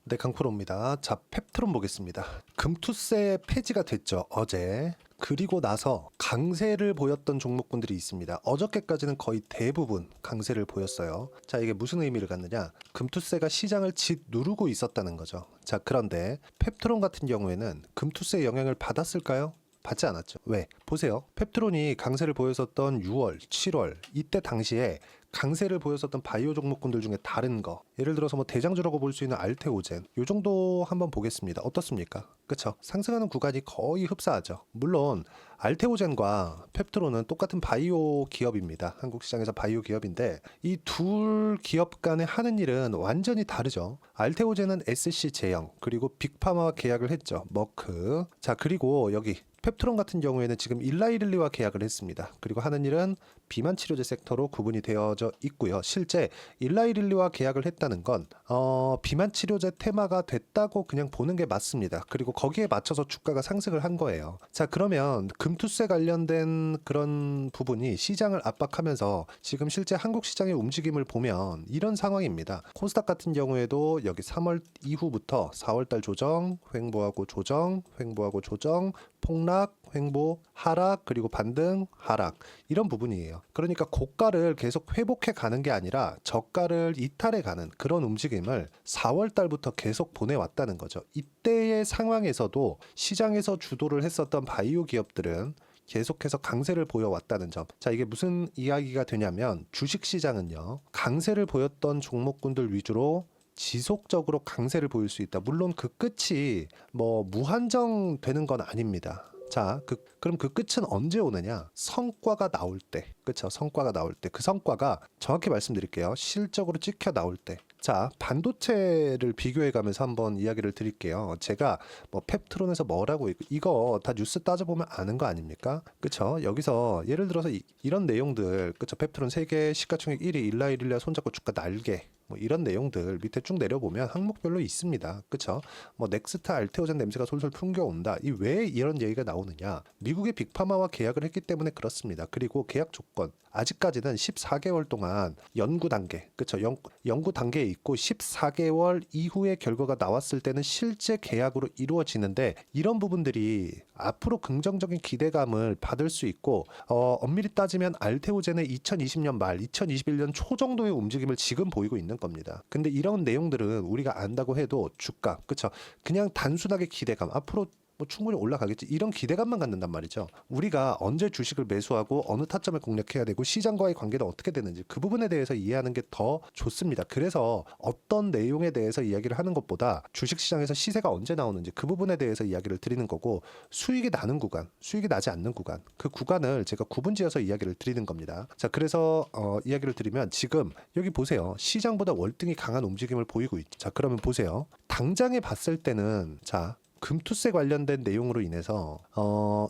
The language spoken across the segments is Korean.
네, 강프로입니다. 자, 펩트론 보겠습니다. 금투세 폐지가 됐죠, 어제. 그리고 나서 강세를 보였던 종목군들이 있습니다. 어저께까지는 거의 대부분 강세를 보였어요. 자, 이게 무슨 의미를 갖느냐? 금투세가 시장을 짓누르고 있었다는 거죠. 자, 그런데 펩트론 같은 경우에는 금투세 영향을 받았을까요? 받지 않았죠. 왜? 보세요. 펩트론이 강세를 보였었던 6월, 7월 이때 당시에 강세를 보였었던 바이오 종목군들 중에 다른 거, 예를 들어서 뭐 대장주라고 볼 수 있는 알테오젠, 요 정도 한번 보겠습니다. 어떻습니까? 그쵸? 상승하는 구간이 거의 흡사하죠. 물론 알테오젠과 펩트론은 똑같은 바이오 기업입니다. 한국 시장에서 바이오 기업인데 이 둘 기업 간에 하는 일은 완전히 다르죠. 알테오젠은 SC 제형, 그리고 빅파마와 계약을 했죠. 머크. 자, 그리고 여기 펩트론 같은 경우에는 지금 일라이릴리와 계약을 했습니다. 그리고 하는 일은 비만 치료제 섹터로 구분이 되어져 있고요. 실제 일라이릴리와 계약을 했다는 건 비만 치료제 테마가 됐다고 그냥 보는 게 맞습니다. 그리고 거기에 맞춰서 주가가 상승을 한 거예요. 자, 그러면 금투세 관련된 그런 부분이 시장을 압박하면서 지금 실제 한국 시장의 움직임을 보면 이런 상황입니다. 코스닥 같은 경우에도 여기 3월 이후부터 4월달 조정, 횡보하고 조정, 횡보하고 조정, 폭락, 횡보, 하락, 그리고 반등, 하락, 이런 부분이에요. 그러니까 고가를 계속 회복해 가는 게 아니라 저가를 이탈해 가는 그런 움직임을 4월 달부터 계속 보내왔다는 거죠. 이때의 상황에서도 시장에서 주도를 했었던 바이오 기업들은 계속해서 강세를 보여왔다는 점. 자, 이게 무슨 이야기가 되냐면 주식시장은요, 강세를 보였던 종목군들 위주로 지속적으로 강세를 보일 수 있다. 물론 그 끝이 뭐 무한정 되는 건 아닙니다. 자, 그럼 그 끝은 언제 오느냐? 성과가 나올 때. 그쵸? 성과가 나올 때. 그 성과가 정확히 말씀드릴게요. 실적으로 찍혀 나올 때. 자, 반도체를 비교해 가면서 한번 이야기를 드릴게요. 제가 뭐 펩트론에서 뭐라고 이거 다 뉴스 따져보면 아는 거 아닙니까? 그쵸? 여기서 예를 들어서 이런 내용들, 그쵸? 펩트론 세계 시가총액 1위, 일라이릴리아 손잡고 주가 날개, 뭐 이런 내용들 밑에 쭉 내려보면 항목별로 있습니다. 그쵸? 뭐 넥스타, 알테오젠 냄새가 솔솔 풍겨온다. 이 왜 이런 얘기가 나오느냐? 미국의 빅파마와 계약을 했기 때문에 그렇습니다. 그리고 계약 조건, 아직까지는 14개월 동안 연구 단계, 그쵸? 연구 단계에 있고 14개월 이후의 결과가 나왔을 때는 실제 계약으로 이루어지는데, 이런 부분들이 앞으로 긍정적인 기대감을 받을 수 있고, 엄밀히 따지면 알테오젠의 2020년 말, 2021년 초 정도의 움직임을 지금 보이고 있는 겁니다. 근데 이런 내용들은 우리가 안다고 해도 주가, 그쵸? 그냥 단순하게 기대감, 앞으로 뭐 충분히 올라가겠지, 이런 기대감만 갖는단 말이죠. 우리가 언제 주식을 매수하고 어느 타점을 공략해야 되고 시장과의 관계는 어떻게 되는지 그 부분에 대해서 이해하는 게 더 좋습니다. 그래서 어떤 내용에 대해서 이야기를 하는 것보다 주식시장에서 시세가 언제 나오는지 그 부분에 대해서 이야기를 드리는 거고, 수익이 나는 구간, 수익이 나지 않는 구간, 그 구간을 제가 구분지어서 이야기를 드리는 겁니다. 자, 그래서 이야기를 드리면 지금 여기 보세요. 시장보다 월등히 강한 움직임을 보이고 있죠. 자, 그러면 보세요. 당장에 봤을 때는, 자, 금투세 관련된 내용으로 인해서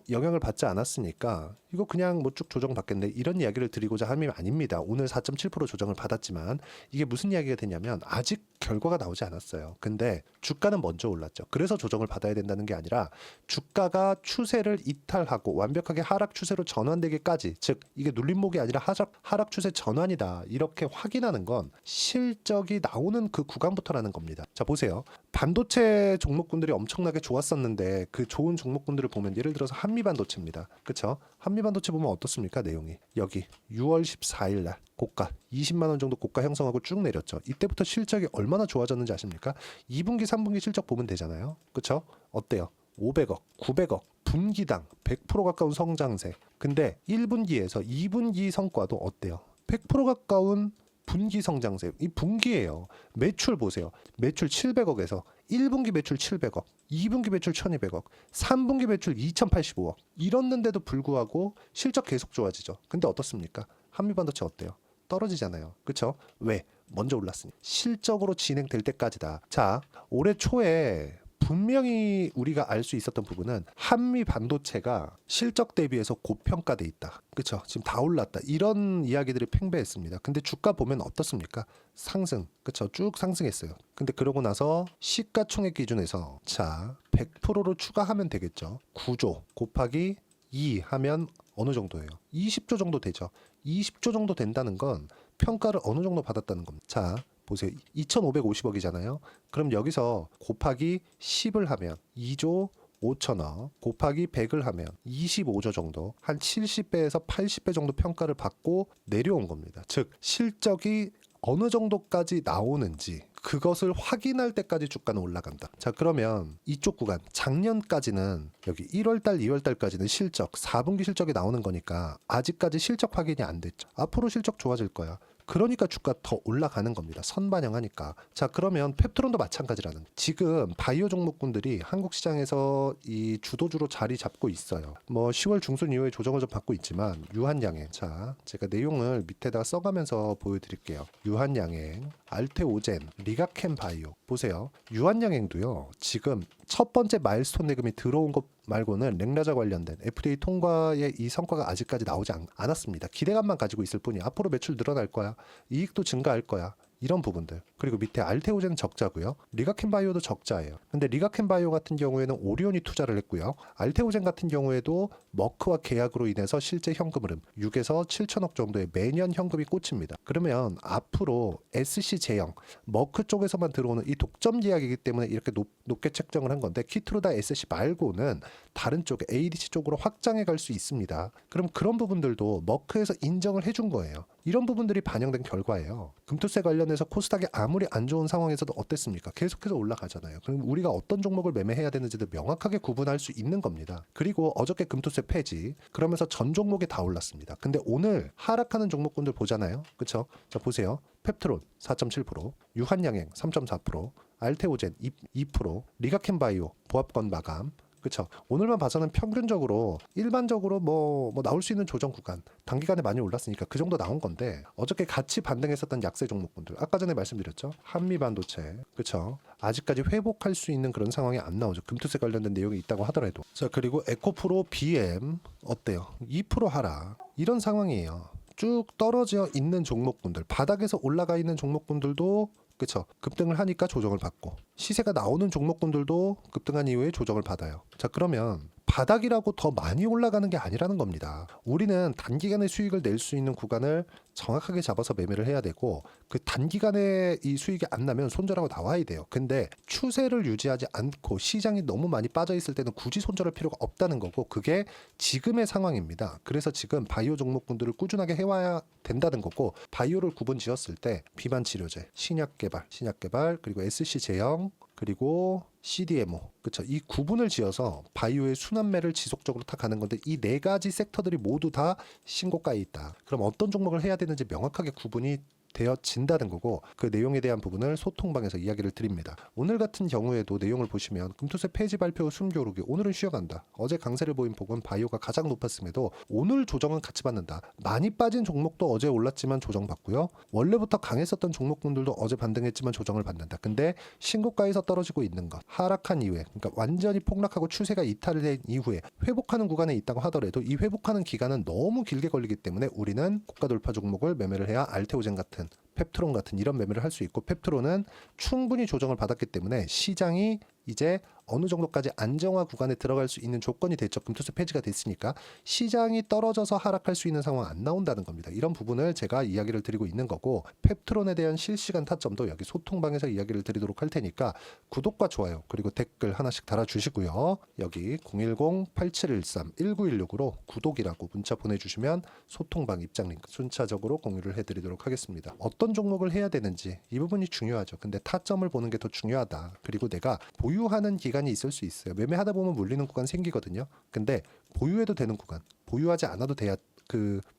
영향을 받지 않았으니까 이거 그냥 뭐 쭉 조정받겠네, 이런 이야기를 드리고자 함이 아닙니다. 오늘 4.7% 조정을 받았지만 이게 무슨 이야기가 되냐면 아직 결과가 나오지 않았어요. 근데 주가는 먼저 올랐죠. 그래서 조정을 받아야 된다는 게 아니라 주가가 추세를 이탈하고 완벽하게 하락 추세로 전환되기까지, 즉 이게 눌림목이 아니라 하락 추세 전환이다, 이렇게 확인하는 건 실적이 나오는 그 구간부터라는 겁니다. 자, 보세요. 반도체 종목군들이 엄청나게 좋았었는데 그 좋은 종목군들을 보면 예를 들어서 한미반도체입니다. 그쵸? 한미반도체 보면 어떻습니까? 내용이 여기 6월 14일 날 고가 20만 원 정도 고가 형성하고 쭉 내렸죠. 이때부터 실적이 얼마나 좋아졌는지 아십니까? 2분기 3분기 실적 보면 되잖아요. 그쵸? 어때요? 500억, 900억, 분기당 100% 가까운 성장세. 근데 1분기에서 2분기 성과도 어때요? 100% 가까운 분기 성장세. 이 분기예요. 매출 보세요. 매출 700억에서 1분기 매출 700억, 2분기 매출 1200억, 3분기 매출 2085억. 이랬는데도 불구하고 실적 계속 좋아지죠. 근데 어떻습니까? 한미반도체 어때요? 떨어지잖아요. 그쵸? 왜? 먼저 올랐으니. 실적으로 진행될 때까지다. 자, 올해 초에 분명히 우리가 알 수 있었던 부분은 한미 반도체가 실적 대비해서 고평가돼 있다. 그쵸? 지금 다 올랐다. 이런 이야기들이 팽배했습니다. 근데 주가 보면 어떻습니까? 상승. 그쵸? 쭉 상승했어요. 근데 그러고 나서 시가총액 기준에서 자, 100%로 추가하면 되겠죠. 9조 곱하기 2 하면 어느 정도예요? 20조 정도 되죠. 20조 정도 된다는 건 평가를 어느 정도 받았다는 겁니다. 자, 보세요. 2,550억이잖아요. 그럼 여기서 곱하기 10을 하면 2조 5천억 곱하기 100을 하면 25조 정도, 한 70배에서 80배 정도 평가를 받고 내려온 겁니다. 즉 실적이 어느 정도까지 나오는지 그것을 확인할 때까지 주가는 올라간다. 자, 그러면 이쪽 구간 작년까지는 여기 1월달 2월달까지는 실적 4분기 실적이 나오는 거니까 아직까지 실적 확인이 안 됐죠. 앞으로 실적 좋아질 거야. 그러니까 주가 더 올라가는 겁니다. 선반영하니까. 자, 그러면 펩트론도 마찬가지라는. 지금 바이오 종목군들이 한국 시장에서 이 주도주로 자리 잡고 있어요. 뭐 10월 중순 이후에 조정을 좀 받고 있지만 유한양행. 자, 제가 내용을 밑에다가 써가면서 보여드릴게요. 유한양행, 알테오젠, 리가켄 바이오. 보세요. 유한양행도요. 지금 첫 번째 마일스톤 내금이 들어온 것 말고는 렉라자 관련된 FDA 통과의 이 성과가 아직까지 나오지 않았습니다. 기대감만 가지고 있을 뿐이 앞으로 매출 늘어날 거야. 이익도 증가할 거야. 이런 부분들. 그리고 밑에 알테오젠은 적자고요. 리가켄 바이오도 적자예요. 근데 리가켄 바이오 같은 경우에는 오리온이 투자를 했고요. 알테오젠 같은 경우에도 머크와 계약으로 인해서 실제 현금 흐름 6에서 7천억 정도의 매년 현금이 꽂힙니다. 그러면 앞으로 SC 제형, 머크 쪽에서만 들어오는 이 독점 계약이기 때문에 이렇게 높게 책정을 한 건데 키트루다 SC 말고는 다른 쪽에 ADC 쪽으로 확장해 갈 수 있습니다. 그럼 그런 부분들도 머크에서 인정을 해준 거예요. 이런 부분들이 반영된 결과예요. 금투세 관련해서 코스닥이 아무리 안 좋은 상황에서도 어땠습니까? 계속해서 올라가잖아요. 그럼 우리가 어떤 종목을 매매해야 되는지도 명확하게 구분할 수 있는 겁니다. 그리고 어저께 금투세 폐지, 그러면서 전 종목이 다 올랐습니다. 근데 오늘 하락하는 종목군들 보잖아요. 그쵸? 자, 보세요. 펩트론 4.7%, 유한양행 3.4%, 알테오젠 2%, 리가켄 바이오 보합권 마감. 그렇죠. 오늘만 봐서는 평균적으로 일반적으로 뭐 나올 수 있는 조정 구간 단기간에 많이 올랐으니까 그 정도 나온 건데 어저께 같이 반등했었던 약세 종목군들 아까 전에 말씀드렸죠. 한미반도체 그렇죠. 아직까지 회복할 수 있는 그런 상황이 안 나오죠. 금투세 관련된 내용이 있다고 하더라도. 자, 그리고 에코프로 BM 어때요? 2% 하락 이런 상황이에요. 쭉 떨어져 있는 종목군들 바닥에서 올라가 있는 종목군들도 그쵸. 급등을 하니까 조정을 받고 시세가 나오는 종목군들도 급등한 이후에 조정을 받아요. 자, 그러면 바닥이라고 더 많이 올라가는 게 아니라는 겁니다. 우리는 단기간에 수익을 낼 수 있는 구간을 정확하게 잡아서 매매를 해야 되고 그 단기간에 이 수익이 안 나면 손절하고 나와야 돼요. 근데 추세를 유지하지 않고 시장이 너무 많이 빠져 있을 때는 굳이 손절할 필요가 없다는 거고 그게 지금의 상황입니다. 그래서 지금 바이오 종목군들을 꾸준하게 해와야 된다는 거고 바이오를 구분 지었을 때 비만 치료제, 신약 개발 그리고 SC 제형 그리고 CDMO 그쵸 이 구분을 지어서 바이오의 순환매를 지속적으로 타 가는 건데 이 네 가지 섹터들이 모두 다 신고가에 있다. 그럼 어떤 종목을 해야 되는지 명확하게 구분이 되어진다는 거고 그 내용에 대한 부분을 소통방에서 이야기를 드립니다. 오늘 같은 경우에도 내용을 보시면 금투세 폐지 발표 후 숨겨오르기 오늘은 쉬어간다. 어제 강세를 보인 폭은 바이오가 가장 높았음에도 오늘 조정은 같이 받는다. 많이 빠진 종목도 어제 올랐지만 조정받고요. 원래부터 강했었던 종목군들도 어제 반등했지만 조정을 받는다. 근데 신고가에서 떨어지고 있는 것 하락한 이후에 그러니까 완전히 폭락하고 추세가 이탈된 이후에 회복하는 구간에 있다고 하더라도 이 회복하는 기간은 너무 길게 걸리기 때문에 우리는 고가 돌파 종목을 매매를 해야 알테오젠 같은 펩트론 같은 이런 매매를 할 수 있고 펩트론은 충분히 조정을 받았기 때문에 시장이 이제 어느 정도까지 안정화 구간에 들어갈 수 있는 조건이 됐죠. 금투세 폐지가 됐으니까 시장이 떨어져서 하락할 수 있는 상황 안 나온다는 겁니다. 이런 부분을 제가 이야기를 드리고 있는 거고 펩트론에 대한 실시간 타점도 여기 소통방에서 이야기를 드리도록 할 테니까 구독과 좋아요 그리고 댓글 하나씩 달아주시고요. 여기 010-8713-1916으로 구독이라고 문자 보내주시면 소통방 입장 링크 순차적으로 공유를 해드리도록 하겠습니다. 어떤 종목을 해야 되는지 이 부분이 중요하죠. 근데 타점을 보는 게 더 중요하다. 그리고 내가 보유하는 기간이 있을 수 있어요. 매매하다 보면 물리는 구간 생기거든요. 근데 보유해도 되는 구간, 보유하지 않아도 돼야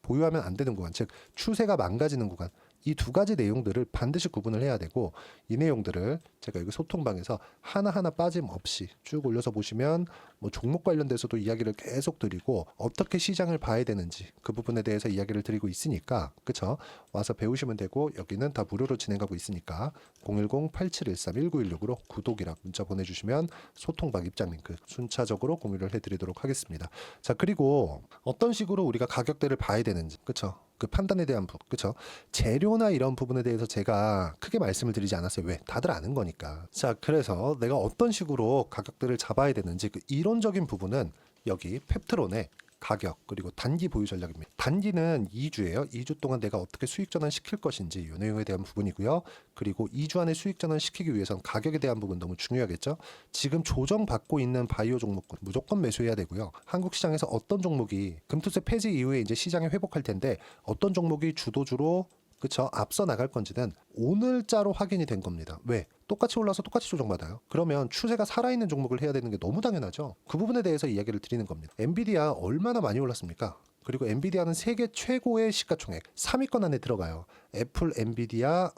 보유하면 안 되는 구간, 즉 추세가 망가지는 구간. 이 두 가지 내용들을 반드시 구분을 해야 되고 이 내용들을 제가 여기 소통방에서 하나하나 빠짐없이 쭉 올려서 보시면 뭐 종목 관련돼서도 이야기를 계속 드리고 어떻게 시장을 봐야 되는지 그 부분에 대해서 이야기를 드리고 있으니까 그쵸? 와서 배우시면 되고 여기는 다 무료로 진행하고 있으니까 010-8713-1916으로 구독이라 문자 보내주시면 소통방 입장 링크 순차적으로 공유를 해드리도록 하겠습니다. 자, 그리고 어떤 식으로 우리가 가격대를 봐야 되는지 그쵸? 그 판단에 대한 그쵸? 재료나 이런 부분에 대해서 제가 크게 말씀을 드리지 않았어요. 왜? 다들 아는 거니까. 자, 그래서 내가 어떤 식으로 가격대를 잡아야 되는지 그 이론적인 부분은 여기 펩트론의 가격, 그리고 단기 보유 전략입니다. 단기는 2주예요. 2주 동안 내가 어떻게 수익 전환 시킬 것인지 이 내용에 대한 부분이고요. 그리고 2주 안에 수익 전환 시키기 위해서는 가격에 대한 부분 너무 중요하겠죠. 지금 조정받고 있는 바이오 종목군 무조건 매수해야 되고요. 한국 시장에서 어떤 종목이 금투세 폐지 이후에 이제 시장에 회복할 텐데 어떤 종목이 주도주로 그쵸? 앞서 나갈 건지는 오늘자로 확인이 된 겁니다. 왜? 똑같이 올라서 똑같이 조정받아요. 그러면 추세가 살아있는 종목을 해야 되는 게 너무 당연하죠. 그 부분에 대해서 이야기를 드리는 겁니다. 엔비디아 얼마나 많이 올랐습니까? 그리고 엔비디아는 세계 최고의 시가총액 3위권 안에 들어가요. 애플, 엔비디아,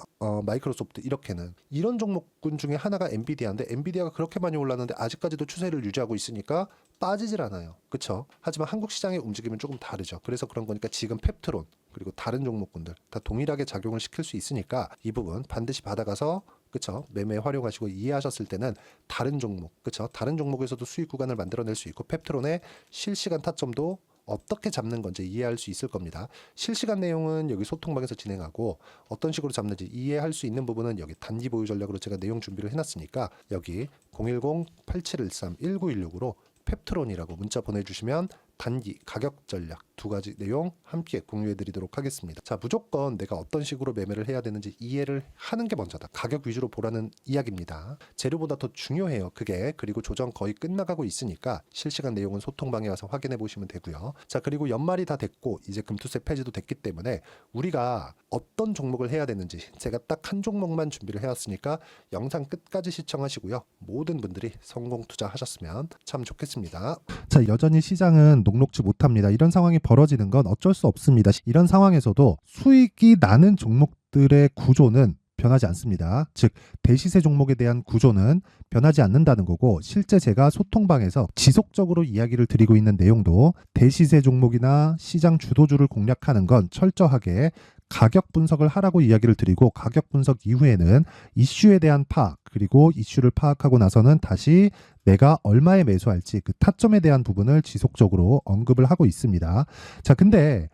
마이크로소프트 이렇게는 이런 종목군 중에 하나가 엔비디아인데 엔비디아가 그렇게 많이 올랐는데 아직까지도 추세를 유지하고 있으니까 빠지질 않아요. 그렇죠? 하지만 한국 시장의 움직임은 조금 다르죠. 그래서 그런 거니까 지금 펩트론 그리고 다른 종목군들 다 동일하게 작용을 시킬 수 있으니까 이 부분 반드시 받아가서 그쵸? 매매 활용하시고 이해하셨을 때는 다른 종목, 그쵸? 다른 종목에서도 수익 구간을 만들어낼 수 있고 펩트론의 실시간 타점도 어떻게 잡는 건지 이해할 수 있을 겁니다. 실시간 내용은 여기 소통방에서 진행하고 어떤 식으로 잡는지 이해할 수 있는 부분은 여기 단기 보유 전략으로 제가 내용 준비를 해놨으니까 여기 010-8713-1916으로 펩트론이라고 문자 보내주시면 단기 가격 전략 두 가지 내용 함께 공유해 드리도록 하겠습니다. 자, 무조건 내가 어떤 식으로 매매를 해야 되는지 이해를 하는 게 먼저다. 가격 위주로 보라는 이야기입니다. 재료보다 더 중요해요. 그게. 그리고 조정 거의 끝나가고 있으니까 실시간 내용은 소통방에 와서 확인해 보시면 되고요. 자, 그리고 연말이 다 됐고 이제 금투세 폐지도 됐기 때문에 우리가 어떤 종목을 해야 되는지 제가 딱 한 종목만 준비를 해왔으니까 영상 끝까지 시청하시고요. 모든 분들이 성공 투자하셨으면 참 좋겠습니다. 자, 여전히 시장은 녹록지 못합니다. 이런 상황이 벌어지는 건 어쩔 수 없습니다. 이런 상황에서도 수익이 나는 종목들의 구조는 변하지 않습니다. 즉 대시세 종목에 대한 구조는 변하지 않는다는 거고 실제 제가 소통방에서 지속적으로 이야기를 드리고 있는 내용도 대시세 종목이나 시장 주도주를 공략하는 건 철저하게 가격 분석을 하라고 이야기를 드리고 가격 분석 이후에는 이슈에 대한 파악 그리고 이슈를 파악하고 나서는 다시 내가 얼마에 매수할지 그 타점에 대한 부분을 지속적으로 언급을 하고 있습니다. 자, 근데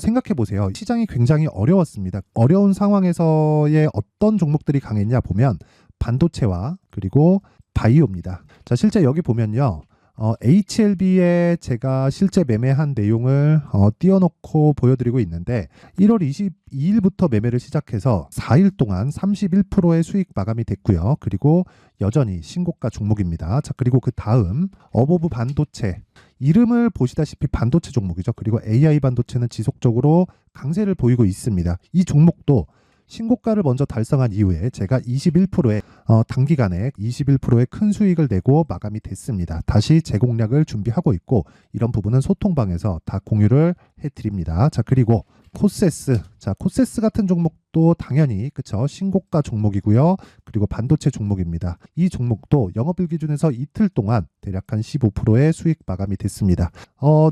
생각해 보세요. 시장이 굉장히 어려웠습니다. 어려운 상황에서의 어떤 종목들이 강했냐 보면 반도체와 그리고 바이오입니다. 자, 실제 여기 보면요. HLB에 제가 실제 매매한 내용을 띄워놓고 보여드리고 있는데 1월 22일부터 매매를 시작해서 4일 동안 31%의 수익 마감이 됐고요. 그리고 여전히 신고가 종목입니다. 자, 그리고 그 다음 어보브 반도체 이름을 보시다시피 반도체 종목이죠. 그리고 AI 반도체는 지속적으로 강세를 보이고 있습니다. 이 종목도 신고가를 먼저 달성한 이후에 제가 21%의 단기간에 21%의 큰 수익을 내고 마감이 됐습니다. 다시 재공략을 준비하고 있고 이런 부분은 소통방에서 다 공유를 해드립니다. 자, 그리고 코세스. 자, 코세스 같은 종목도 당연히 그쵸 신고가 종목이고요. 그리고 반도체 종목입니다. 이 종목도 영업일 기준에서 이틀 동안 대략 한 15%의 수익 마감이 됐습니다.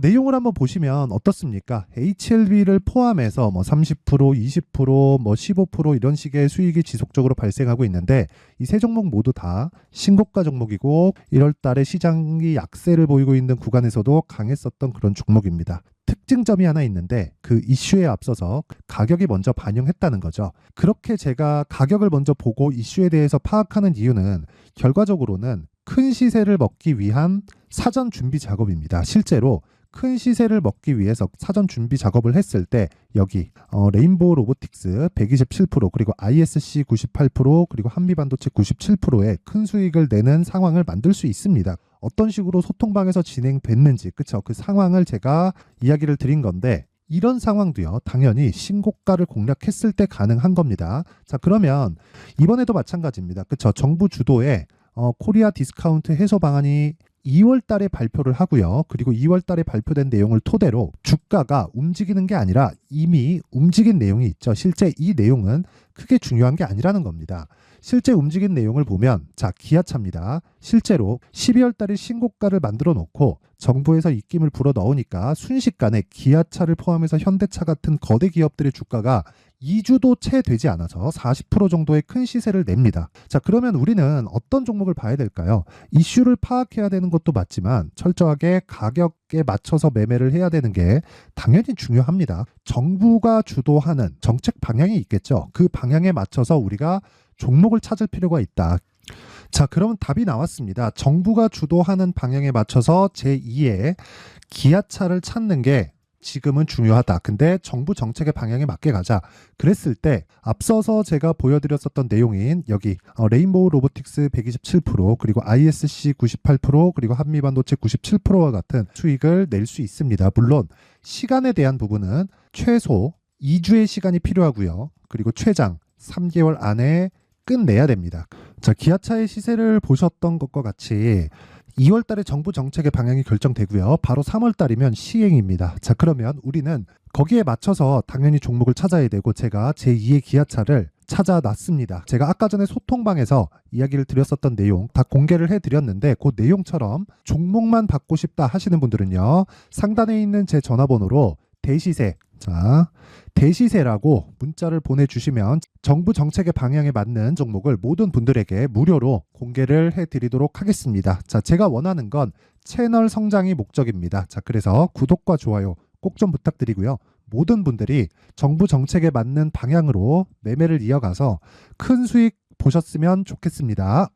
내용을 한번 보시면 어떻습니까? HLB를 포함해서 뭐 30%, 20%, 뭐 15% 이런 식의 수익이 지속적으로 발생하고 있는데 이 세 종목 모두 다 신고가 종목이고 1월 달에 시장이 약세를 보이고 있는 구간에서도 강했었던 그런 종목입니다. 특징점이 하나 있는데 그 이슈에 앞서서 가격이 먼저 반영했다는 거죠. 그렇게 제가 가격을 먼저 보고 이슈에 대해서 파악하는 이유는 결과적으로는 큰 시세를 먹기 위한 사전 준비 작업입니다. 실제로 큰 시세를 먹기 위해서 사전 준비 작업을 했을 때 여기 레인보우 로보틱스 127% 그리고 ISC 98% 그리고 한미반도체 97%의 큰 수익을 내는 상황을 만들 수 있습니다. 어떤 식으로 소통방에서 진행됐는지 그쵸? 그 상황을 제가 이야기를 드린 건데 이런 상황도요 당연히 신고가를 공략했을 때 가능한 겁니다. 자, 그러면 이번에도 마찬가지입니다. 그쵸? 정부 주도의 코리아 디스카운트 해소 방안이 2월 달에 발표를 하고요. 그리고 2월 달에 발표된 내용을 토대로 주가가 움직이는 게 아니라 이미 움직인 내용이 있죠. 실제 이 내용은 크게 중요한 게 아니라는 겁니다. 실제 움직인 내용을 보면 자, 기아차입니다. 실제로 12월 달에 신고가를 만들어 놓고 정부에서 입김을 불어 넣으니까 순식간에 기아차를 포함해서 현대차 같은 거대 기업들의 주가가 2주도 채 되지 않아서 40% 정도의 큰 시세를 냅니다. 자, 그러면 우리는 어떤 종목을 봐야 될까요? 이슈를 파악해야 되는 것도 맞지만 철저하게 가격에 맞춰서 매매를 해야 되는 게 당연히 중요합니다. 정부가 주도하는 정책 방향이 있겠죠. 그 방향에 맞춰서 우리가 종목을 찾을 필요가 있다. 자, 그러면 답이 나왔습니다. 정부가 주도하는 방향에 맞춰서 제2의 기아차를 찾는 게 지금은 중요하다. 근데 정부 정책의 방향에 맞게 가자. 그랬을 때 앞서서 제가 보여드렸었던 내용인 여기 레인보우 로보틱스 127% 그리고 ISC 98% 그리고 한미반도체 97%와 같은 수익을 낼 수 있습니다. 물론 시간에 대한 부분은 최소 2주의 시간이 필요하고요. 그리고 최장 3개월 안에 끝내야 됩니다. 자, 기아차의 시세를 보셨던 것과 같이 2월 달에 정부 정책의 방향이 결정되고요. 바로 3월 달이면 시행입니다. 자, 그러면 우리는 거기에 맞춰서 당연히 종목을 찾아야 되고 제가 제2의 기아차를 찾아놨습니다. 제가 아까 전에 소통방에서 이야기를 드렸었던 내용 다 공개를 해드렸는데 그 내용처럼 종목만 받고 싶다 하시는 분들은요. 상단에 있는 제 전화번호로 대시세, 자, 대시세라고 문자를 보내주시면 정부 정책의 방향에 맞는 종목을 모든 분들에게 무료로 공개를 해드리도록 하겠습니다. 자, 제가 원하는 건 채널 성장이 목적입니다. 자, 그래서 구독과 좋아요 꼭 좀 부탁드리고요. 모든 분들이 정부 정책에 맞는 방향으로 매매를 이어가서 큰 수익 보셨으면 좋겠습니다.